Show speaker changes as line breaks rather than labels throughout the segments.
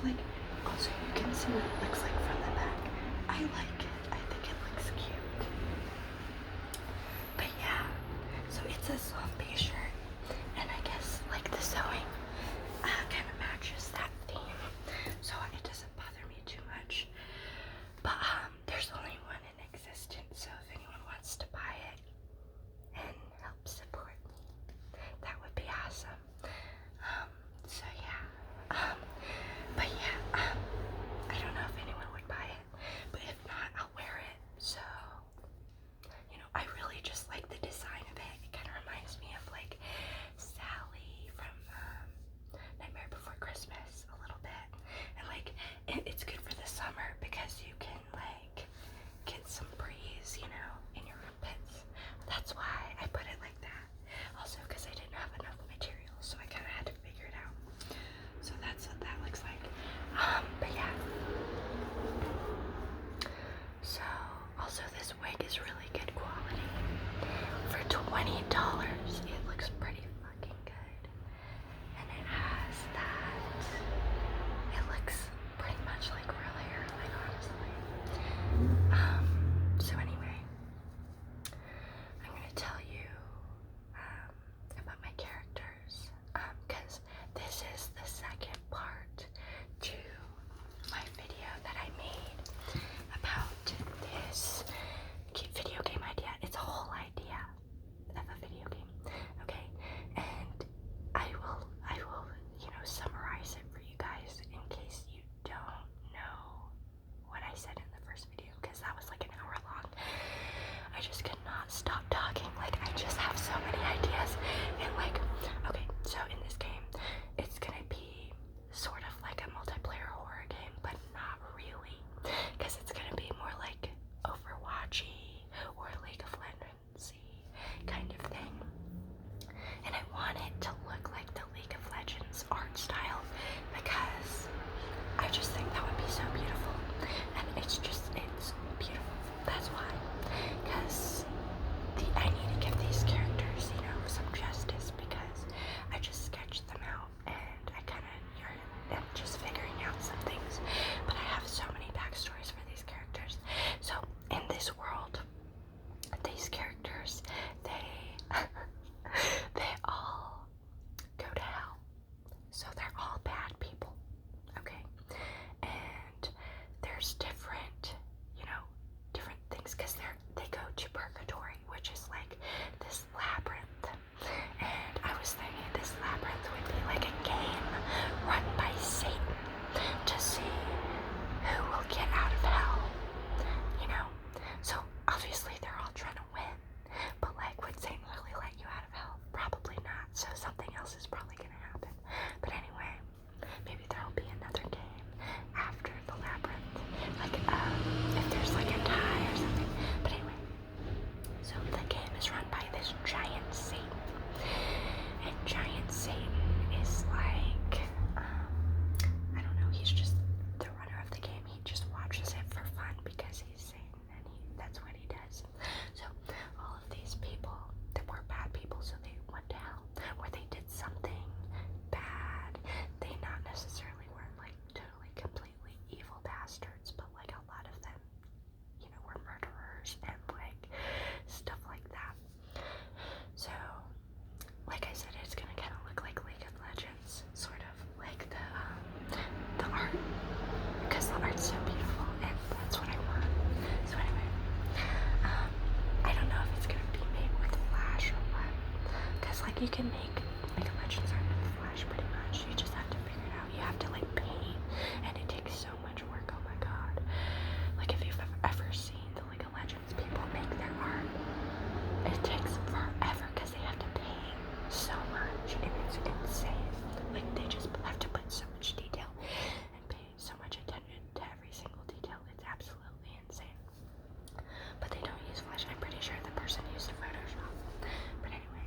like, also you can see what it looks like from the back. I like it. I think it looks cute. But yeah, so it's a zombie shirt, and I guess like the sewing kind of matches that theme, so it doesn't bother me too much. But there's only one in existence, so if anyone wants to buy it and help support me, that would be awesome. So yeah, but yeah, I don't know if anyone would buy it, but if not, I'll wear it. So, you know, I really just like the design of it. It kind of reminds me of like Sally from Nightmare Before Christmas a little bit, and like it's good for the summer because you can like get some breeze, you know, in your armpits. That's why I put it like that. Also because I didn't have enough material, so I kind of had to figure it out. So that's what that looks like. But yeah. So also this wig is really good quality. For $20, it looks pretty fucking good. And it has that. It looks pretty much like real hair, like honestly. So anyway, I'm gonna tell you about my characters, because this is the second part to my video that I made about this video game idea. It's a whole idea of a video game, okay? And I will, you know, summarize it for you guys in case you don't know what I said in the first video, because that was like an hour long. I just could not stop talking. Like, I just have so many ideas. And like, okay, so in this game, it's gonna be sort of like a multiplayer horror game, but not really, because it's gonna be more like Overwatchy or League of Legends kind of thing. And I want it to look like the League of Legends art style, because I just think that would be so beautiful. And it's beautiful. That's why. Because I need to give these characters, you know, some justice, because I just sketched them out and I kind of am just figuring out some things. But I have so many backstories for these characters. So in this world, these characters, they they all go to hell. So they're all bad people, okay? And there's different, you know, different things, because they go to purgatory, which is like this labyrinth. And I was thinking this labyrinth would be like a game run by Satan to see who will get out of hell, you know? So obviously they're all trying to win, but like, would Satan really let you out of hell? Probably not. So something else is probably gonna happen. But anyway, maybe there'll be another game after the labyrinth, like if there's like a tie or something. But anyway, so the game is run by this giant Satan, and giant Satan is like, I don't know, he's just the runner of the game. He just watches it for fun because he's Satan, and that's what he does. So all of these people that were bad people, so they went to hell, where they did something bad. They not necessarily were like totally completely evil bastards, but like a lot of them, you know, were murderers and like stuff like that. So like I said, it's gonna kind of look like League of Legends, sort of like the art, because the art's so beautiful, and that's what I want. So anyway, I don't know if it's gonna be made with Flash or what, because like you can make League of Legends art with Flash pretty much. You just have to figure it out. You have to like paint, and it takes so much work. Oh my god! Like if you've ever seen the League of Legends people make their art, it takes forever because they have to paint so much, and it's insane. Like they just have to put so much detail and pay so much attention to every single detail. It's absolutely insane. But they don't use Flash. I'm pretty sure the person used Photoshop. But anyway,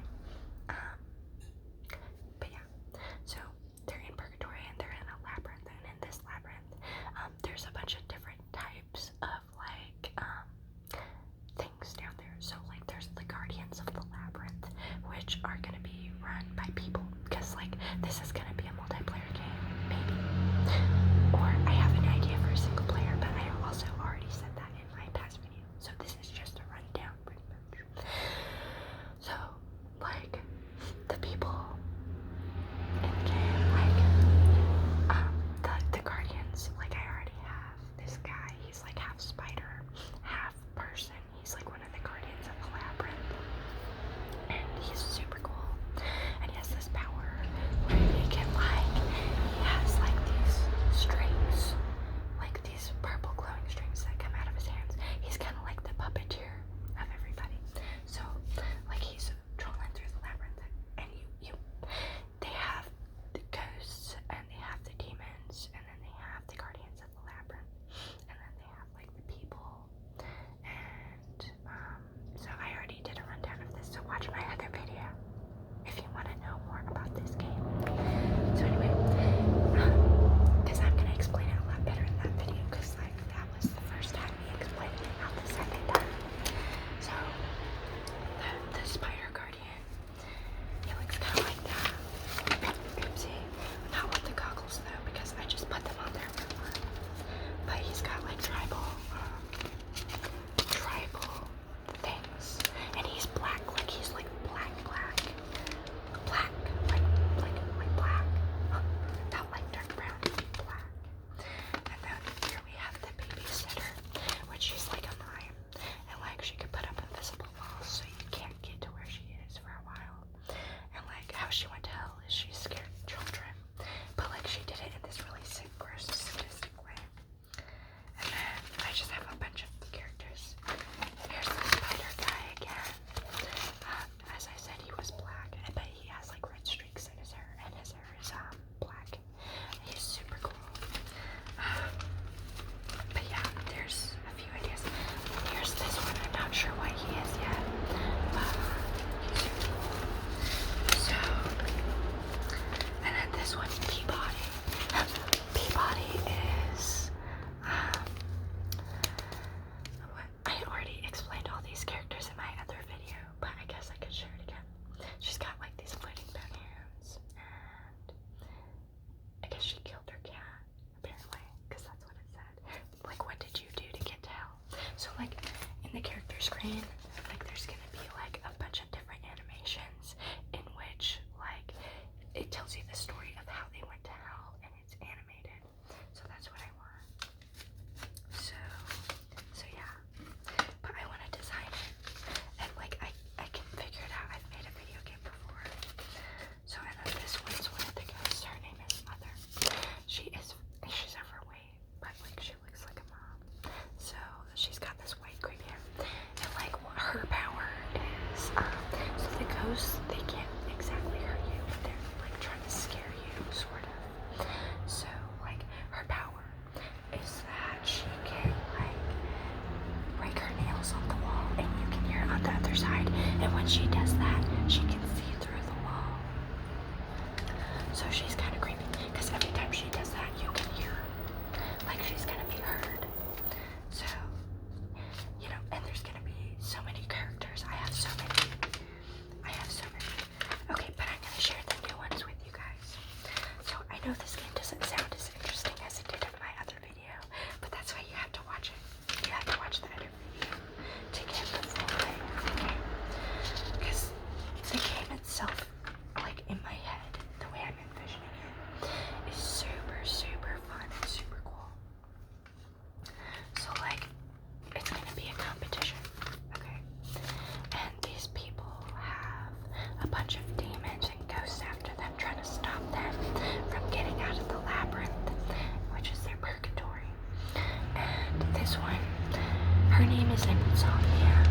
Her name is Insomnia,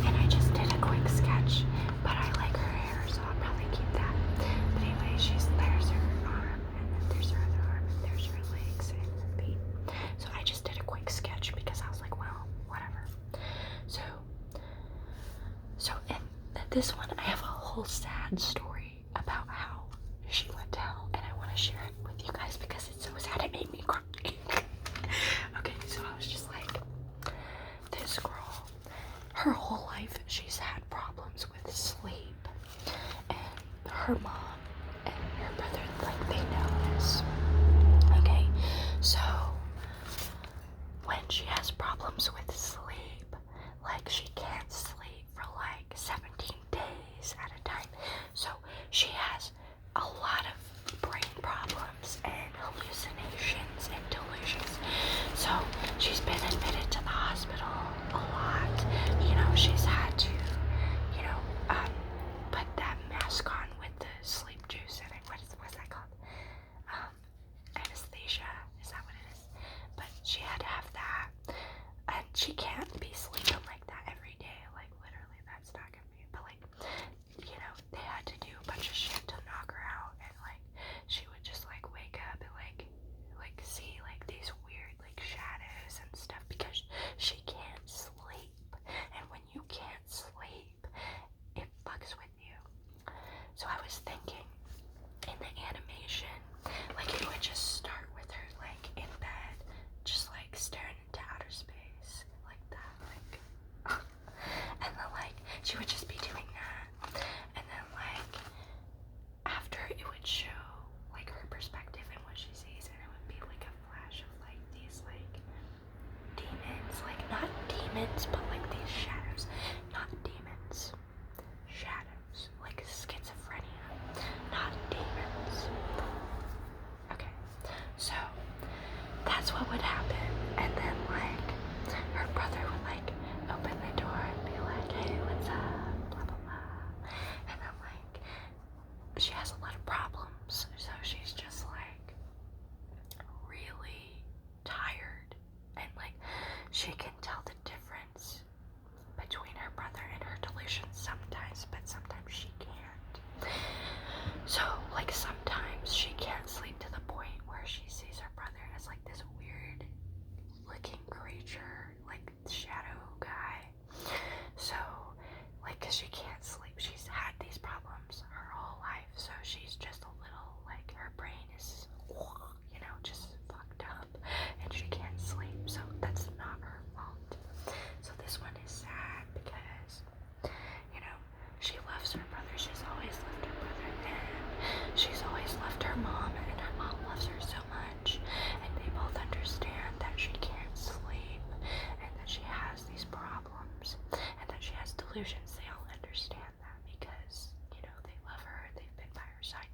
and I just did a quick sketch, but I like her hair, so I'll probably keep that. But anyway, there's her arm, and then there's her other arm, and there's her legs and her feet. So I just did a quick sketch because I was like, well, whatever. So in this one, I have a whole sad story about how she went to hell, and I want to share it with you guys because it's so sad. It made me cry. Okay, so I was just like, this girl, her whole life, she's had problems with sleep, and her mom and her brother, like, they know this. Okay, so when she has problems with sleep, like, she can't sleep for like 17 days at a time. So she has a lot of brain problems and hallucinations and delusions. So she's been admitted to the hospital a lot. You know, she's had to, you know, put that mask on with the sleep juice in it. What's that called? Anesthesia. Is that what it is? But she had to have that. And she can't be sleeping like that every day. Like, literally, that's not gonna be. But, like, you know, they had to do a bunch of shit to knock her out. And, like, she would just, like, wake up and, like see, like, these weird, like, shadows and stuff because she can't sleep. And when you can't sleep, it fucks with you. So I was thinking, in the animation, like, it would just start with her, like, in bed, just, like, staring into outer space, like that, like, and then, like, she would just be doing that, and then, like, after it would show, like, her perspective and what she sees, and it would be, like, a flash of, like, these, like, demons, like, not demons, but, like, these shadows, not demons, shadows, like schizophrenia, not demons. Okay, so that's what would happen, and then, like, her brother would, like, open the door and be like, hey, what's up, blah, blah, blah, and then, like, she has a lot of problems, so she's just, like, really tired, and, like, she can tell the difference between her brother and her delusions sometimes, but sometimes she can't. So, like, sometimes she can't sleep to the point where she sees her brother as, like, this weird looking creature, like, shadow guy. So, like, 'cause she can't sleep, she's had these problems her whole life, so she's just a little, like, her brain is, you know, just fucked up, and she can't sleep, so that's not her fault. So this one is sad because, you know, she loves her brother, she's always loved her brother, and she's always loved her mom, and her mom loves her so much, and they both understand that she can't sleep, and that she has these problems, and that she has delusions. They all understand that because, you know, they love her, they've been by her side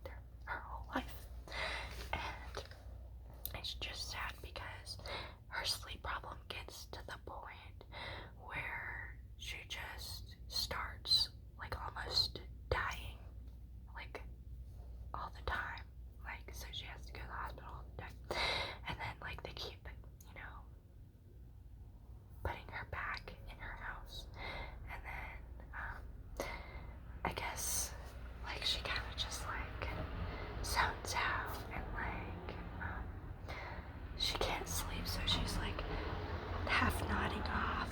her whole life, and it's just sad because her sleep problem gets to the point where she just starts, like, almost dying, like, all the time, like, so she has to go to the hospital all the time, and then, like, they keep, you know, putting her back in her house, and then, I guess, like, she kind of just, like, zones out, and, like, she can't sleep, so she's, like, half nodding off,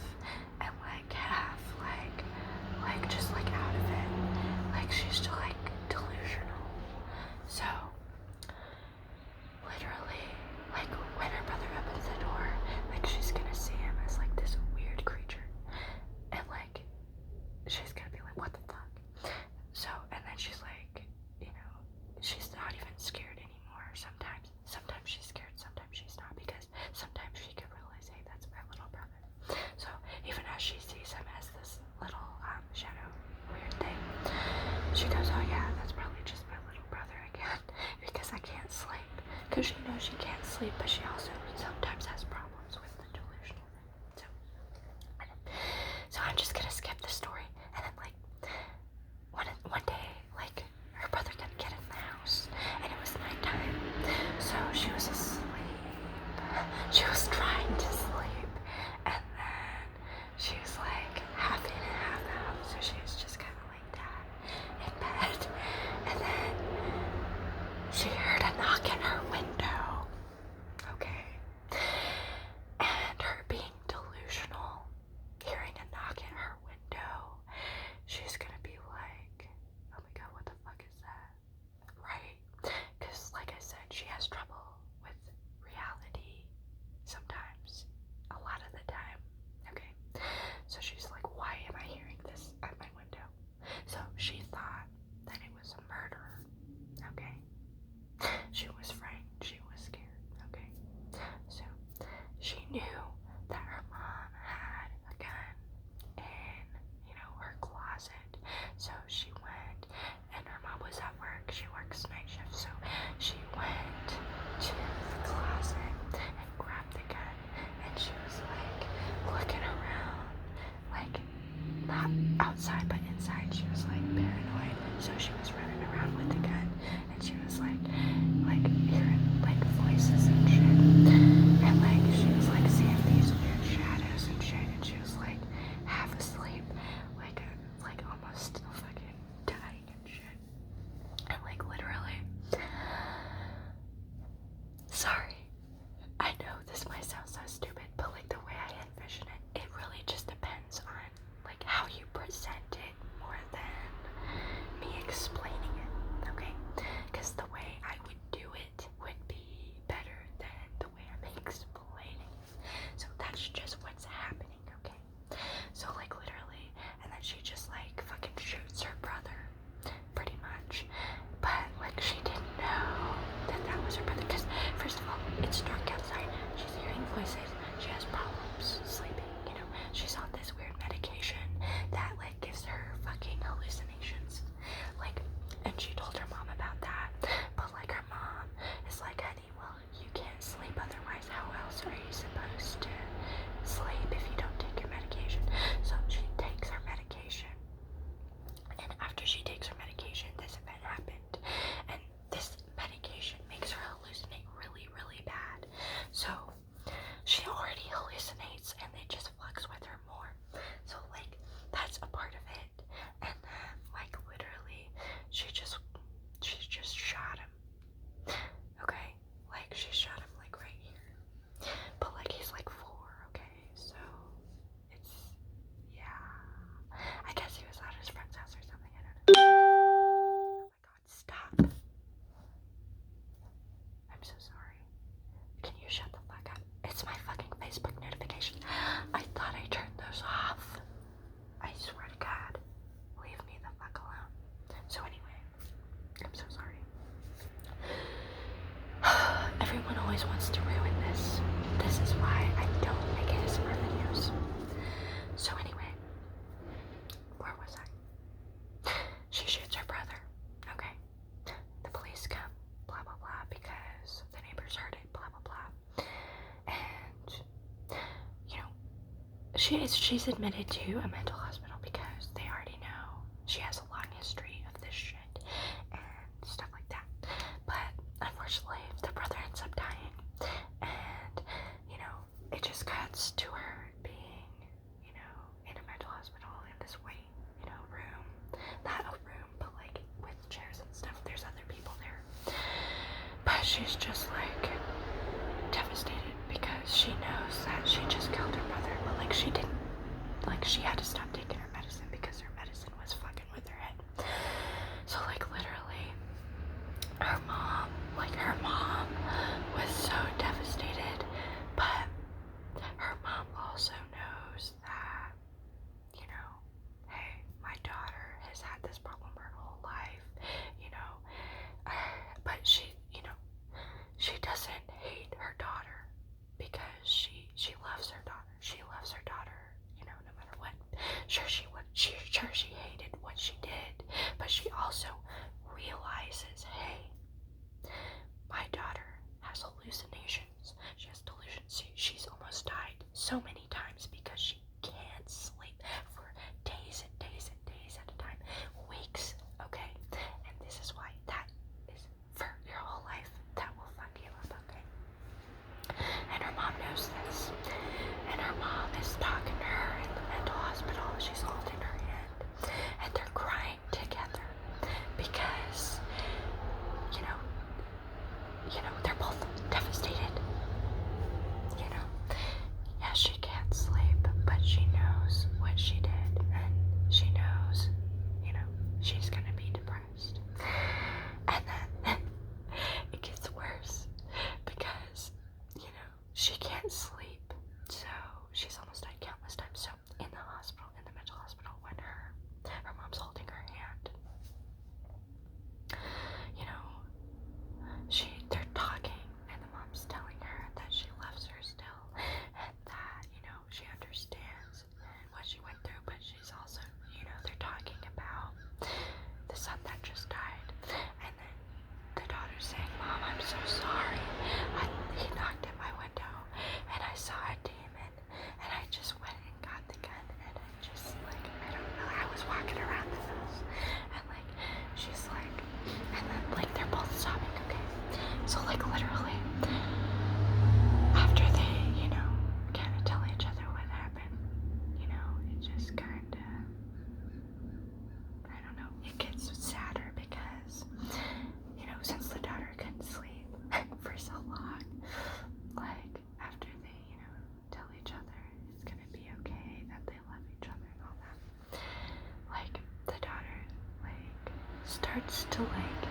and, like, half, like, just, like, out of it, like, she's still, like, delusional. So, literally, like, when her brother opens the door, like, she's gonna see him as, like, this weird creature, and, like, she's gonna be like, what the fuck? So, and then she's like, you know, she's not even scared anymore. Sometimes she's scared, sometimes she's not, because sometimes she could realize, hey, that's my little brother. So even It's my fucking Facebook notification. I thought I turned those off. I swear to God. Leave me the fuck alone. So anyway, I'm so sorry. Everyone always wants to ruin this. This is why I don't make ASMR videos. So anyway, where was I? She shoots her brother. Okay. The police come, blah blah blah, because the neighbors heard it, blah blah blah. And you know, she's admitted to a mental hospital because they already know she has a long history of this shit and stuff like that. But unfortunately, the brother ends up dying, and you know, it just cuts to her being, you know, in a mental hospital in this waiting, you know, room. Not a room, but like with chairs and stuff. There's other people there, but she's just like devastated because she knows that she just killed her brother, but like she didn't. Like she had to stop taking her medicine because her medicine was fucking with her head. So like literally, her mom was so devastated, but her mom also knows that, you know, hey, my daughter has had this problem her whole life, you know, but she, you know, she doesn't hate her daughter because she loves her daughter. She loves her daughter, you know, no matter what. Sure she hated what she did, but she also realizes, hey, my daughter has hallucinations. She has delusions. She's almost died so many times because she can't sleep for days and days and days at a time, weeks, okay? And this is why that is for your whole life. That will fuck you up, okay? And her mom knows this. And her mom is talking to her in the mental hospital. She's holding her hand. And they're crying together because, you know, they're both devastated. You know, yes, she can't sleep, but she knows what she did. And she knows, you know, she's gonna be depressed. And then it gets worse because, you know, she can't sleep. So she's almost died countless times. So in the hospital, in the mental hospital, when her mom's holding her hand, you know, they're talking, and the mom's telling her that she loves her still, and that, you know, she understands what she went through, but she's also, you know, they're talking about the son that just died, and then the daughter's saying, Mom, I'm so sorry. He knocked at my window, and I saw a demon, and I just went and got the gun, and I just, like, I don't know, I was walking around the house, and, like, she's like, and then, like, they're both sobbing, okay? So, like, literally, after they, you know, kind of tell each other what happened, you know, it just kind of, I don't know, it gets sadder because, you know, since the daughter couldn't sleep for so long, like, after they, you know, tell each other it's gonna be okay, that they love each other and all that, like, the daughter, like, starts to, like,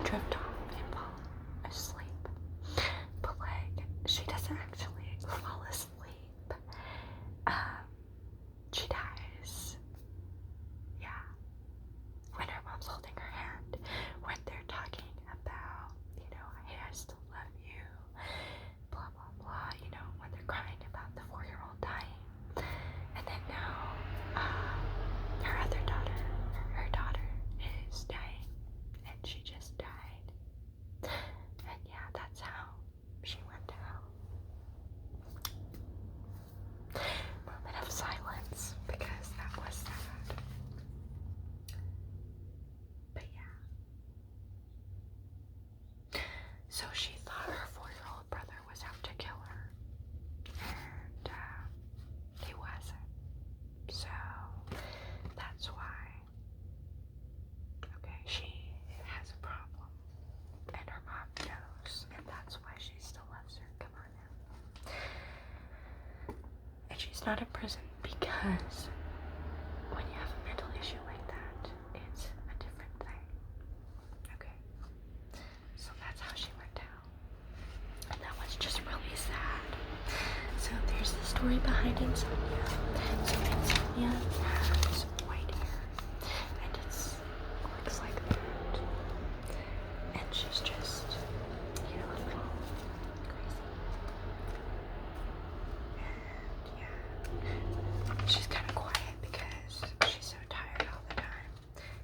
drift off and fall asleep, but, like, she doesn't actually fall asleep, she dies, yeah, when her mom's holding her hand, when they're talking about, you know, hey, I still love you, blah, blah, blah, you know, when they're crying about the 4-year-old dying, and then now, her other daughter, her daughter is dying, and she just died, and yeah, that's how she went down. Moment of silence, because that was sad. But yeah. So she thought her 4-year-old brother was out to kill her, and he wasn't. So that's why, okay, she has a problem, and her mom knows, and that's why she still loves her. Come on now. And she's not in prison because when you have a mental issue like that, it's a different thing. Okay? So that's how she went down. And that was just really sad. So there's the story behind Insomnia. So Insomnia has white hair, and it looks like that. And she's just, a little crazy. And yeah, she's kind of quiet because she's so tired all the time.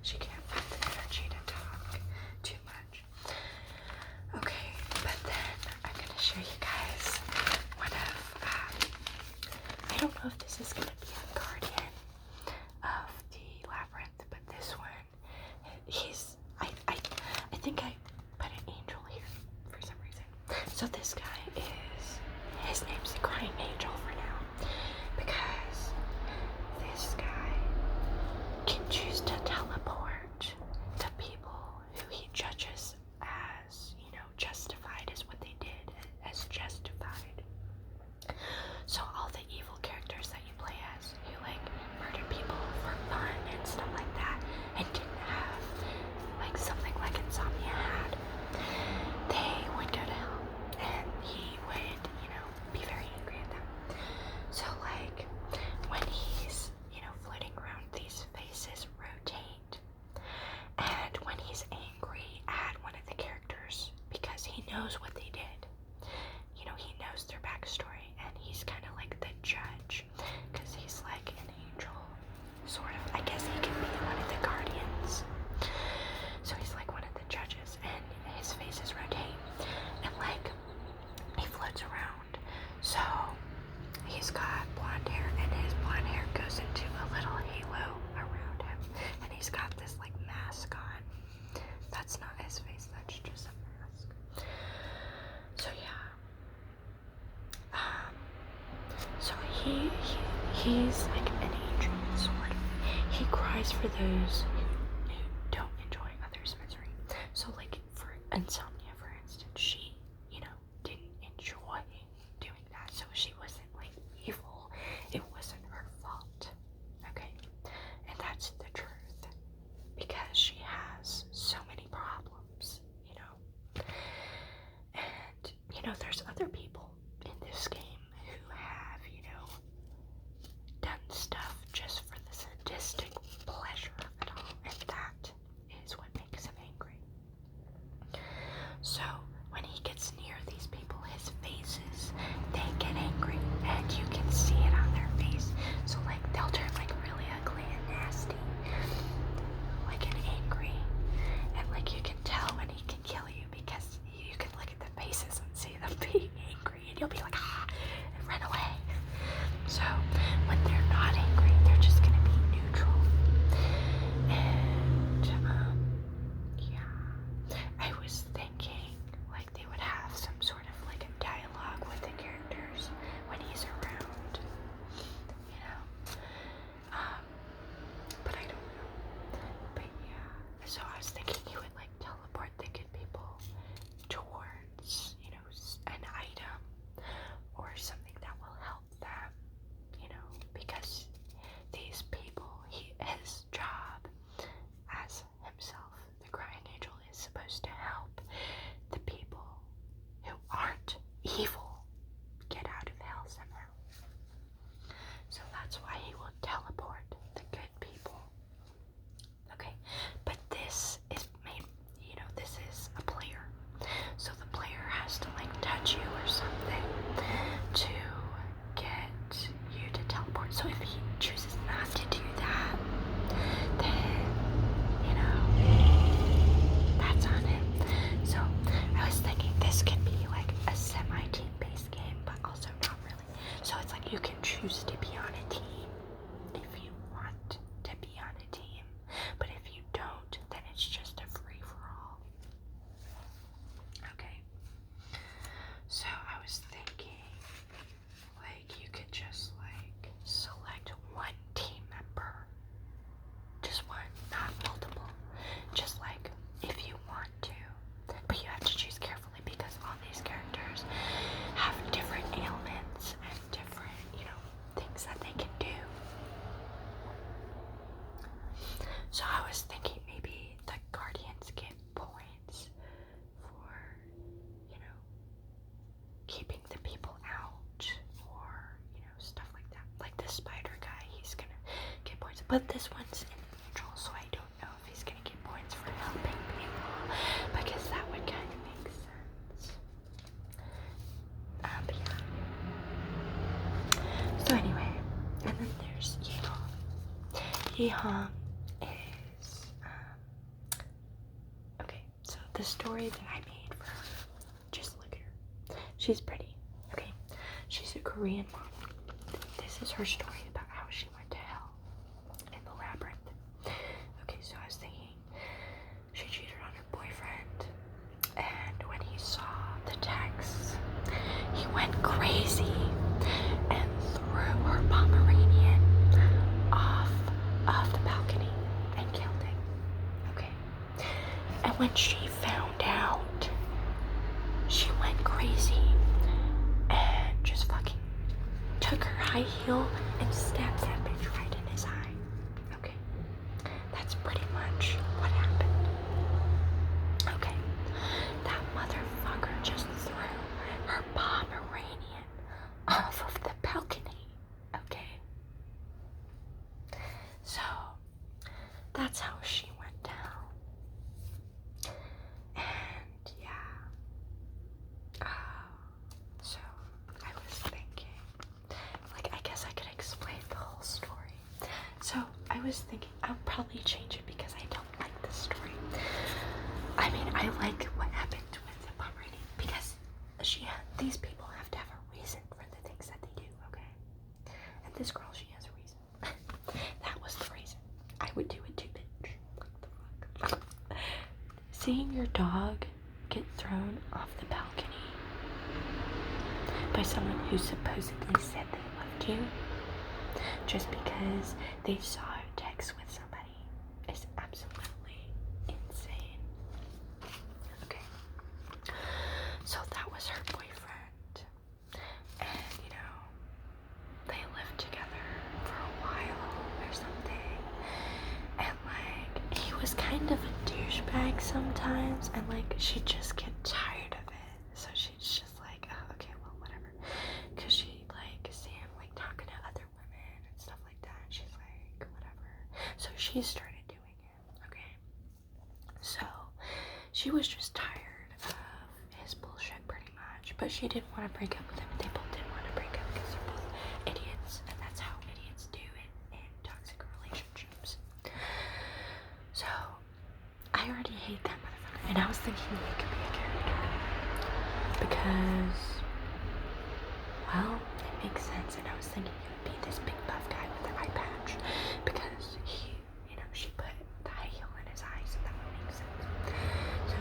She can't find the energy to talk too much. Okay, but then I'm gonna show you guys one of, I don't know if this is gonna be a guardian of the labyrinth, but this one, I think I put an angel here for some reason. So this guy his name's the Crying Angel for now, because this guy can choose to teleport to people who he judges as, justified as what they did, as justified. So all the evil characters that you play as, who murder people for fun and stuff like that, and didn't have something like Insomnia had, they would go to hell, and he would, be very angry at them. So when he's, floating around, these faces rotate, and when he's angry at one of the characters, because he knows what they did, he knows their backstory, and he's kind of like the judge, because he's like an angel, sort of. I guess he could be one of the guardians. So he's like one of the judges, and his faces rotate, and he floats around. So he's got blonde hair, and his blonde hair goes into a little halo around him, and he's got this mask on. That's not his face, that's just a mask. So yeah. So he's like an angel, sort of. He cries for those who don't enjoy others' misery. So for Insomnia, for instance, she, didn't enjoy doing that. So she wasn't evil. It wasn't her fault. Okay? And that's the truth. Because she has so many problems, And, there's other people in this game who have, done stuff just for the sadistic pleasure of it all, and that is what makes him angry. So when he gets near these people, his faces, they get angry, and you can see it on their face. So they'll turn really ugly and nasty, and angry, and you can tell when he can kill you, because you can look at the faces and see them being angry, and you'll be like, and run away. So when they're not angry, they're just gonna be neutral. And yeah, I was thinking they would have some sort of a dialogue with the characters when he's around, but I don't know. But yeah, so I was thinking he would teleport the good people towards, an item or something that will help them, because these people, his job as himself, the Crying Angel, is supposed to help the people who aren't evil get out of hell somehow. So that's why he will teleport the good people. Okay, but this is made, this is a player. So the player has to touch you or something to get you to teleport. So if he chooses not to do that, then, that's on him. So I was thinking this could be a semi-team based game, but also not really. So it's you can choose to be on a team if you want to be on a team, but if you don't, then it's just a free-for-all. Okay, so I was thinking you could just select one team member, just one, not multiple, just if you want to, but you have to choose carefully, because all these characters have different ailments and different, things But this one's in neutral, so I don't know if he's gonna get points for helping people, because that would kind of make sense. But yeah. So anyway, and then there's Yeehong. Yeehong is, okay, so the story that I made for her, just look at her. She's pretty, okay? She's a Korean mom. This is her story about how she went to hell in the labyrinth. Okay, so I was thinking she cheated on her boyfriend, and when he saw the texts, he went crazy and threw her Pomeranian off of the balcony and killed him. Okay, and when she found out, she went crazy and just fucking took her high heel and stabbed that bitch right in his eye. Okay, that's pretty much what happened. Okay, that motherfucker just threw her Pomeranian off of the balcony. Okay, so that's how she went down. And yeah, so I was thinking, like, I guess I could explain the whole story. So I was thinking I'll probably change it because I don't like this story. I mean, I like what happened with the Pomeranian because these people have to have a reason for the things that they do, okay? And this girl, she has a reason. That was the reason. I would do it too, bitch. What the fuck? Seeing your dog get thrown off the balcony by someone who supposedly said they loved you just because they saw a text with somebody is absolutely insane. Okay, so that was her boyfriend, and you know, they lived together for a while or something, and like he was kind of a douchebag sometimes, and like she'd just get tired of it, so she's just like, oh, okay, well, whatever, because she like see him like talking to other women and stuff like that, and she's like, whatever, so she started doing it. Okay, so she was just tired of his bullshit pretty much, but she didn't want to break up with him. They both didn't want to break up because they're both idiots, and that's how idiots do in toxic relationships. So I already hate that motherfucker, and I was thinking he could be a character because, well, it makes sense, and I was thinking he would be this big buff guy with an eye patch because he, you know, she put the high heel in his eye, so that would make sense. So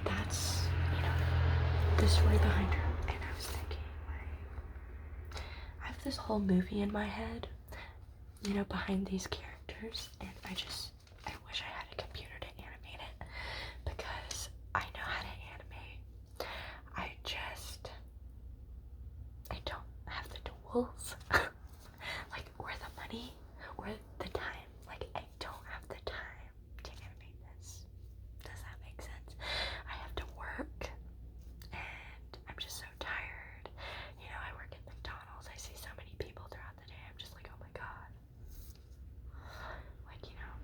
that's, you know, the story behind her, and I was thinking, like, I have this whole movie in my head, you know, behind these characters, and I wish I had a computer to animate it, because I know how to animate. I don't have the tools, like, or the money, or the time. Like, I don't have the time to animate this. Does that make sense? I have to work, and I'm just so tired. You know, I work at McDonald's. I see so many people throughout the day. I'm just like, oh my god. Like, you know.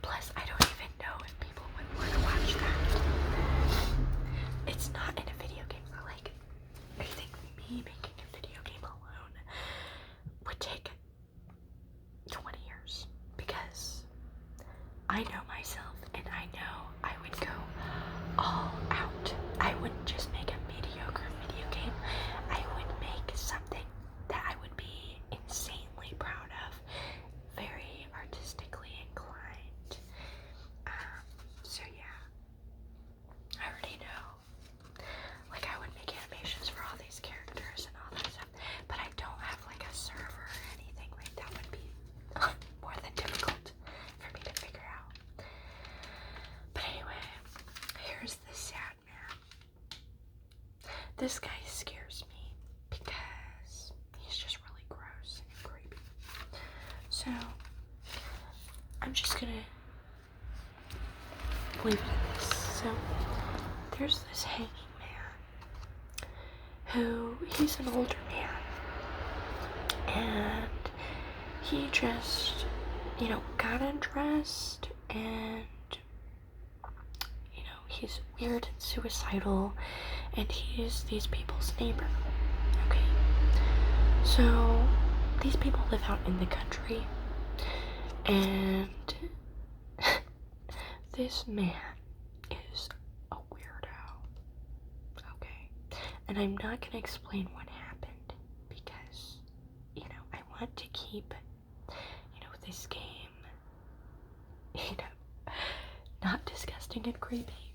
Plus, I don't even know if people would want to watch that. It's not in a video game. Like, I think me making a video game alone would take 20 years because I know myself, and I know I would go all out. I wouldn't just make a mediocre video game. I would make something that I would be insanely proud of, very artistically inclined. So yeah, I already know. Like, I would make animations for all these characters and all that stuff, but I don't have like a server or anything. Like, that would be more than difficult for me to figure out. But anyway, here's the sad man. This guy scares me because he's just really gross and creepy. So I'm just gonna leave it at this. So there's this hanging man, who, he's an older man, and he just, got undressed and, he's weird and suicidal, and he is these people's neighbor. Okay. So, these people live out in the country, and this man is a weirdo. Okay. And I'm not gonna explain what happened because, I want to keep, this game, not disgusting and creepy.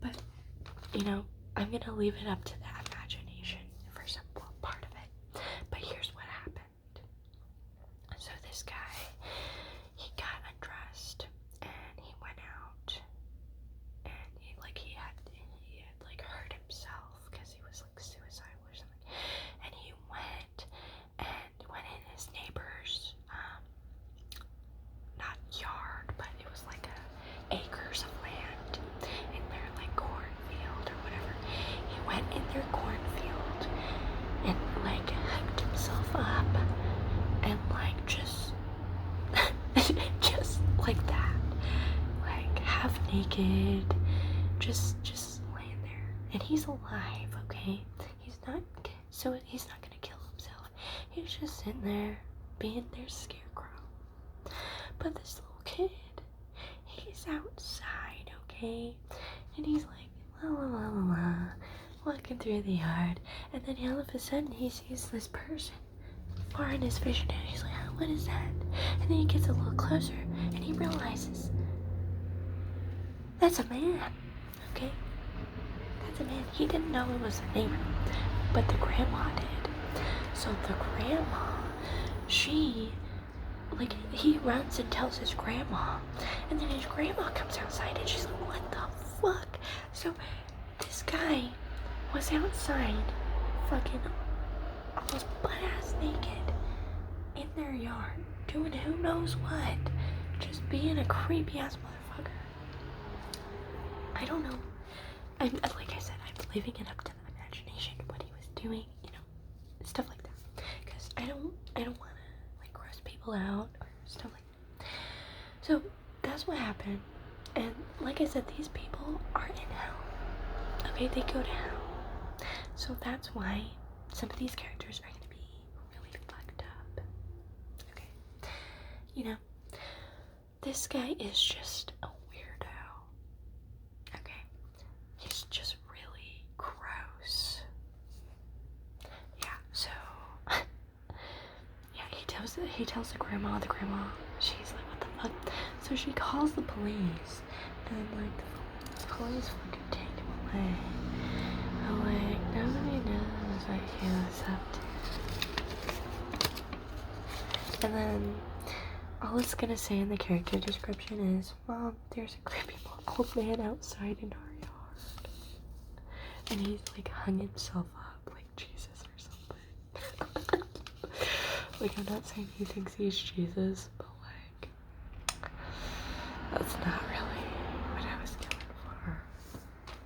But, I'm gonna leave it up to the imagination for some part of it. But here's what happened. So this guy, he got undressed and he went out and he had like hurt himself because he was like suicidal or something. And he went in his neighbor's not yard, but it was like acres of land in their like cornfield or whatever. He went in their cornfield and like hyped himself up and like just just like that, like half naked, just laying there. And he's alive, okay? He's not gonna kill himself. He's just sitting there being their scarecrow. But this little kid, he's outside, okay? And he's like, la la la la la, walking through the yard. And then all of a sudden, he sees this person far in his vision. And he's like, oh, what is that? And then he gets a little closer, and he realizes that's a man, okay? That's a man. He didn't know it was a neighbor, but the grandma did. So the grandma, he runs and tells his grandma, and then his grandma comes outside and she's like, what the fuck? So this guy was outside fucking almost butt-ass naked in their yard doing who knows what, just being a creepy-ass motherfucker. I don't know. Like I said, I'm leaving it up to the imagination what he was doing, stuff like that, because I don't want to like gross people out or stuff like that. So that's what happened. And like I said, these people are in hell. Okay, they go to hell. So that's why some of these characters are gonna be really fucked up. Okay. This guy is just a weirdo. Okay. He's just really gross. Yeah, so yeah, he tells the grandma, she's like, what the fuck? So she calls the police, and like the police fucking take him away. I'm like, nobody knows what he was up to. And then all it's gonna say in the character description is, Mom, there's a creepy old man outside in our yard. And he's like hung himself up like Jesus or something. Like, I'm not saying he thinks he's Jesus, but like, that's not really what I was going for.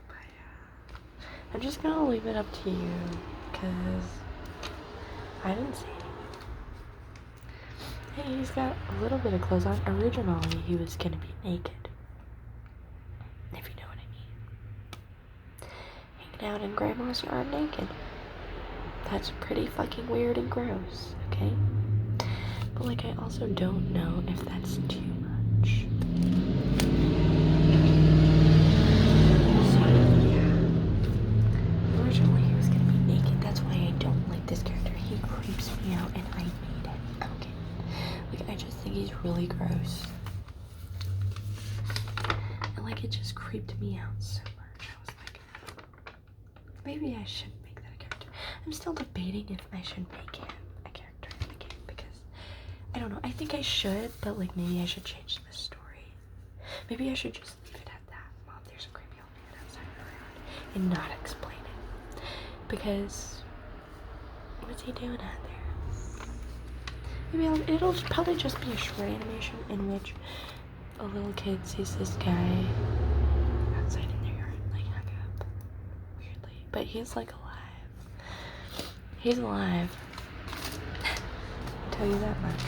But yeah, I'm just gonna leave it up to you, because I didn't see it. Hey, he's got a little bit of clothes on. Originally, he was gonna be naked, if you know what I mean. Hanging out in grandma's yard naked. That's pretty fucking weird and gross, okay? But like, I also don't know if that's too much. So yeah, originally he was gonna be naked. That's why I don't like this character. He creeps me out, and I made it. Okay, like, I just think he's really gross, and like, it just creeped me out so much. I was like, maybe I should make that a character. I'm still debating if I should make him a character in the game, because I don't know. I think I should, but like, maybe I should change the story. Maybe I should just leave it at that. Mom, there's a creepy old man outside our yard, and not explain it, because what's he doing out there? Maybe it'll probably just be a short animation in which a little kid sees this guy outside in their yard, like hung up weirdly, but he's like alive. He's alive. I'll tell you that much.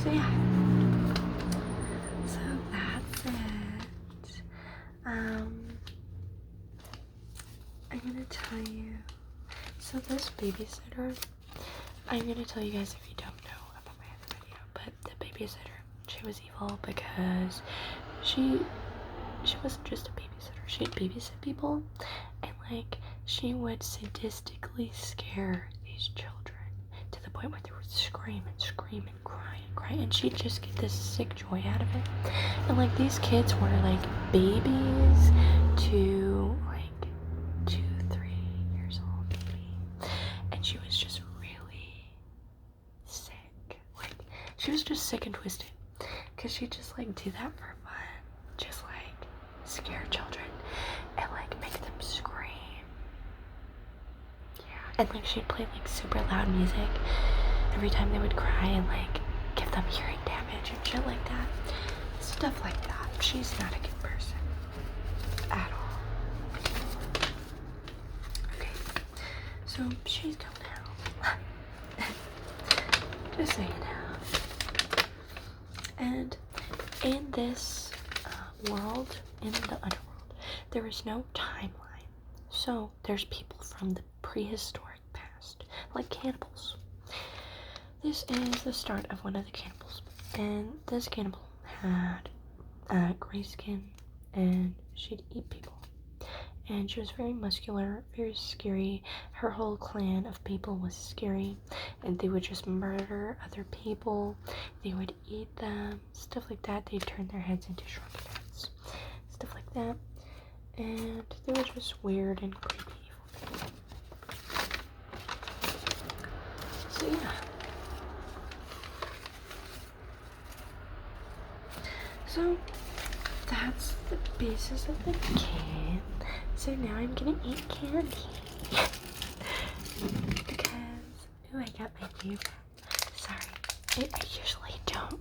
So yeah. So that's it. I'm gonna tell you. So this babysitter, I'm gonna tell you guys if you don't know about my other video, but the babysitter, she was evil because she wasn't just a babysitter. She'd babysit people, and like she would sadistically scare these children to the point where they would scream and scream and cry, and she'd just get this sick joy out of it. And like these kids were like babies to like 2-3 years old maybe, and she was just really sick. Like she was just sick and twisted because she'd just like do that for fun, just like scare children and like make them scream. Yeah, and like she'd play like super loud music every time they would cry and like give them hearing damage and shit like that. Stuff like that. She's not a good person at all. Okay, so she's going to hell. Just so you know. And in this world, in the underworld, there is no timeline. So there's people from the prehistoric past, like cannibals. This is the start of one of the cannibals, and this cannibal had gray skin, and she'd eat people. And she was very muscular, very scary. Her whole clan of people was scary, and they would just murder other people. They would eat them, stuff like that. They'd turn their heads into shrunken heads, stuff like that. And they were just weird and creepy evil people. So yeah. So that's the basis of the game. So now I'm gonna eat candy. Because, ooh, I got my new pen. Sorry, I usually don't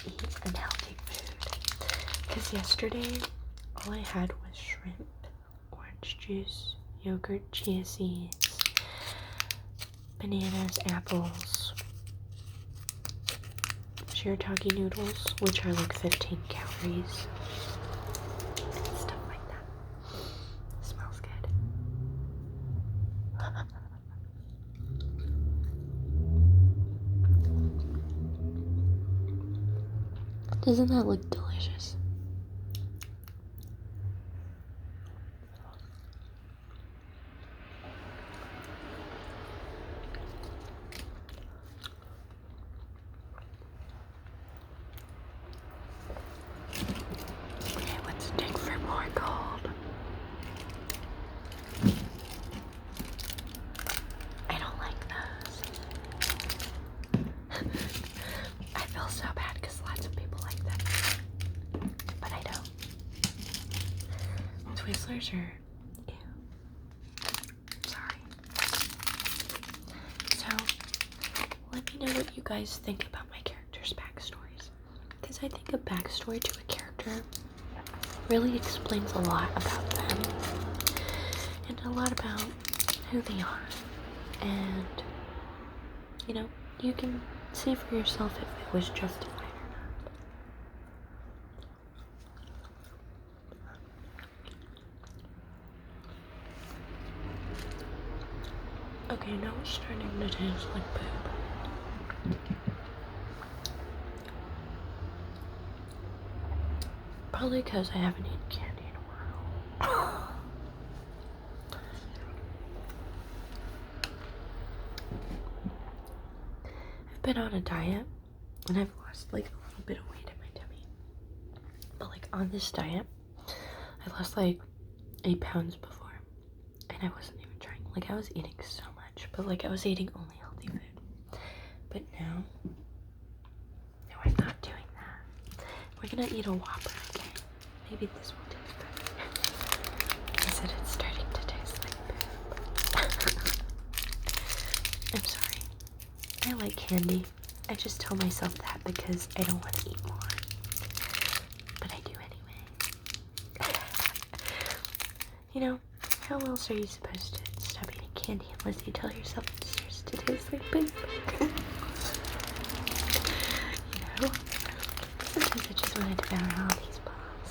eat unhealthy food. Because yesterday, all I had was shrimp, orange juice, yogurt, chia seeds, bananas, apples, shirataki noodles, which are like 15 calories, and stuff like that. Smells good. Doesn't that look delicious? Okay, let's dig for more gold. I don't like those. I feel so bad because lots of people like them, but I don't. Twizzlers are ew. Sorry. So, let me know what you guys think about my characters' backstories. Because I think a backstory to a character really explains a lot about them. And a lot about who they are. And, you know, you can see for yourself if it was justified or not. Okay, now it's starting to taste like poop. Probably because I haven't eaten candy in a while. I've been on a diet, and I've lost like a little bit of weight in my tummy. But like on this diet, I lost like 8 pounds before, and I wasn't even trying. Like I was eating so much, but like I was eating only healthy food. But now I'm not doing that. We're gonna eat a Whopper, okay? Maybe this will taste better. I said it's starting to taste like poop. I'm sorry. I like candy. I just tell myself that because I don't want to eat more. But I do anyway. You know, how else are you supposed to stop eating candy unless you tell yourself it starts to taste like poop? Sometimes I just want to devour all these balls.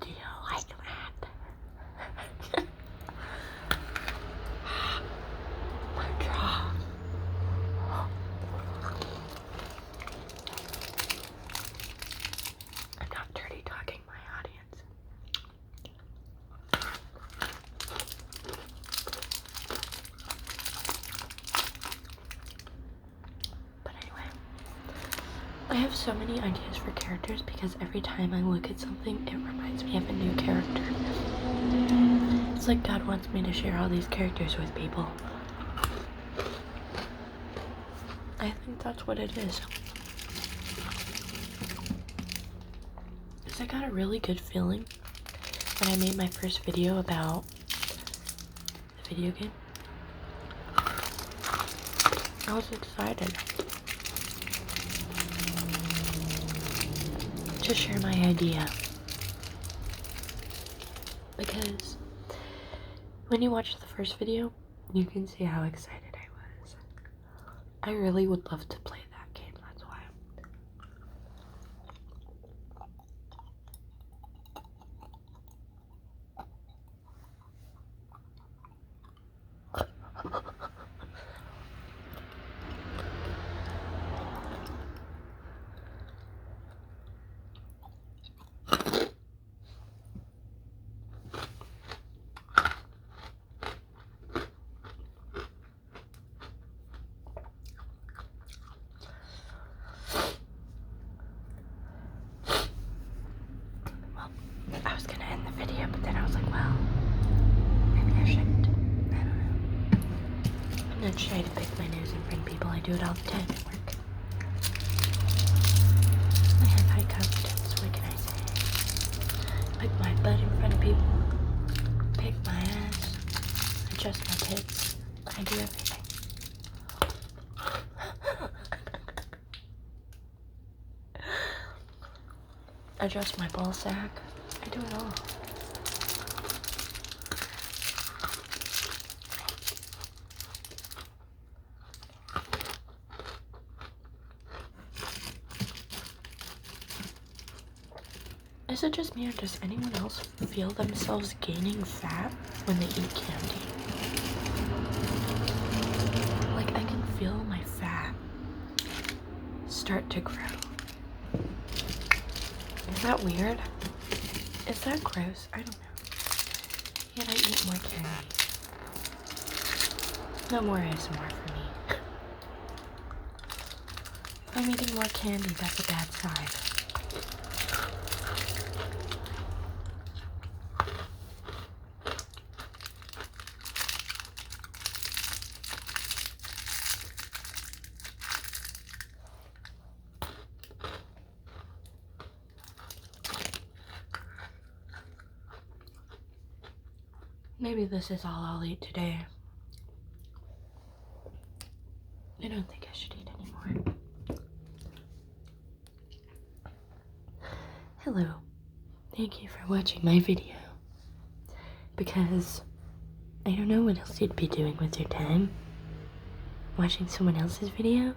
Do you like that? My jaw. I'm not dirty talking my audience. But anyway, I have so many ideas for characters because every time I look at something, it reminds me of a new character. It's like God wants me to share all these characters with people. I think that's what it is. Because I got a really good feeling when I made my first video about the video game. I was excited to share my idea. Because when you watch the first video, you can see how excited I was. I really would love to play that game, that's why. I was gonna end the video, but then I was like, well, maybe I shouldn't. I don't know. I'm not shy to pick my nose in front of people. I do it all the time at work. I have high confidence, what can I say? Pick my butt in front of people. Pick my ass. Adjust my tits. I do everything. Adjust my ball sack. I do it all. Is it just me or does anyone else feel themselves gaining fat when they eat candy? Like I can feel my fat start to grow. Is that weird? Is that gross? I don't know. Yet I eat more candy. No more ASMR for me. If I'm eating more candy, that's a bad sign. Maybe this is all I'll eat today. I don't think I should eat anymore. Hello. Thank you for watching my video. Because I don't know what else you'd be doing with your time. Watching someone else's video?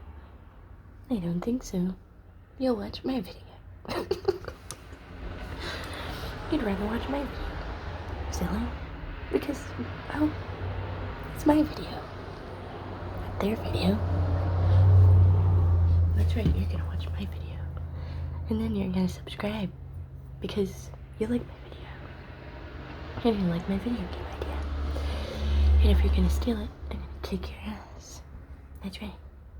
I don't think so. You'll watch my video. You'd rather watch my video. Silly. Because, well, it's my video. Not their video. That's right, you're gonna watch my video. And then you're gonna subscribe. Because you like my video. And you like my video game idea. And if you're gonna steal it, I'm gonna kick your ass. That's right.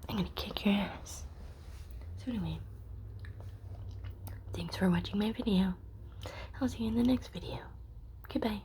I'm gonna kick your ass. So anyway. Thanks for watching my video. I'll see you in the next video. Goodbye.